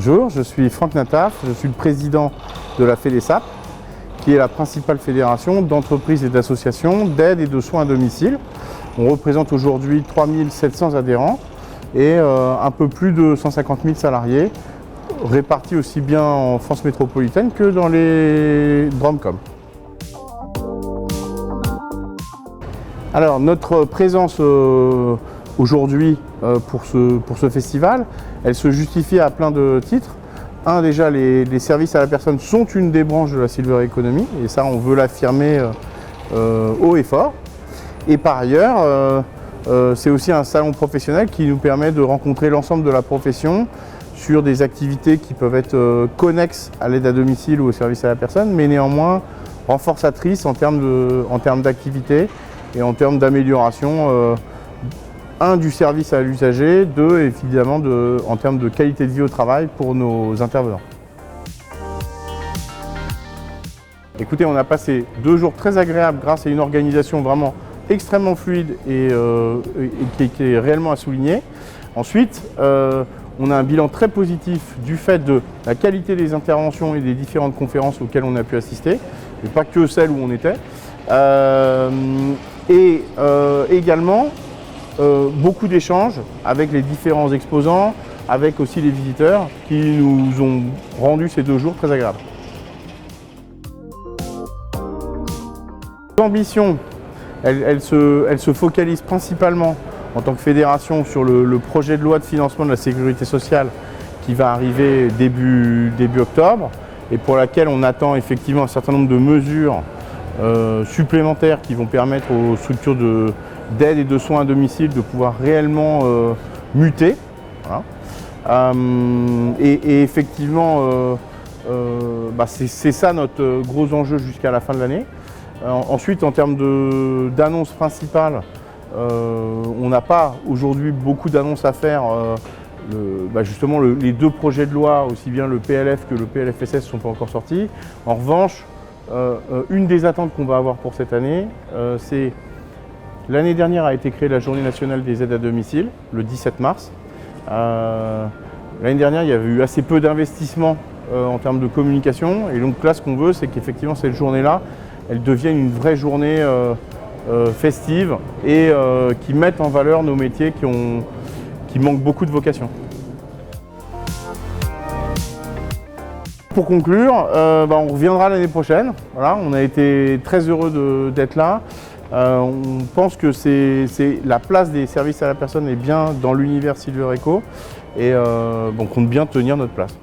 Bonjour, je suis Franck Nataf, je suis le président de la FEDESAP, qui est la principale fédération d'entreprises et d'associations d'aide et de soins à domicile. On représente aujourd'hui 3700 adhérents et un peu plus de 150 000 salariés, répartis aussi bien en France métropolitaine que dans les DROMCOM. Alors notre présence aujourd'hui pour ce festival, elle se justifie à plein de titres. Un, déjà, les services à la personne sont une des branches de la Silver Economy, et ça, on veut l'affirmer haut et fort. Et par ailleurs, c'est aussi un salon professionnel qui nous permet de rencontrer l'ensemble de la profession sur des activités qui peuvent être connexes à l'aide à domicile ou au service à la personne, mais néanmoins renforçatrices en termes d'activité et en termes d'amélioration. Un, du service à l'usager, deux, évidemment, en termes de qualité de vie au travail pour nos intervenants. Écoutez, on a passé 2 jours très agréables grâce à une organisation vraiment extrêmement fluide et qui est réellement à souligner. Ensuite, on a un bilan très positif du fait de la qualité des interventions et des différentes conférences auxquelles on a pu assister, et pas que celles où on était. Également, beaucoup d'échanges avec les différents exposants, avec aussi les visiteurs qui nous ont rendu ces 2 jours très agréables. L'ambition, elle se focalise principalement en tant que fédération sur le projet de loi de financement de la sécurité sociale qui va arriver début octobre et pour laquelle on attend effectivement un certain nombre de mesures supplémentaires qui vont permettre aux structures d'aide et de soins à domicile de pouvoir réellement muter. Voilà. Et effectivement, c'est ça notre gros enjeu jusqu'à la fin de l'année. Ensuite, en termes d'annonces principales, on n'a pas aujourd'hui beaucoup d'annonces à faire. Justement, les 2 projets de loi, aussi bien le PLF que le PLFSS, ne sont pas encore sortis. En revanche, une des attentes qu'on va avoir pour cette année, c'est l'année dernière a été créée la Journée nationale des aides à domicile, le 17 mars. L'année dernière, il y avait eu assez peu d'investissements en termes de communication. Et donc là, ce qu'on veut, c'est qu'effectivement, cette journée-là, elle devienne une vraie journée festive et qui mette en valeur nos métiers qui manquent beaucoup de vocation. Pour conclure, on reviendra l'année prochaine. Voilà, on a été très heureux d'être là. On pense que la place des services à la personne est bien dans l'univers Silver Eco et on compte bien tenir notre place.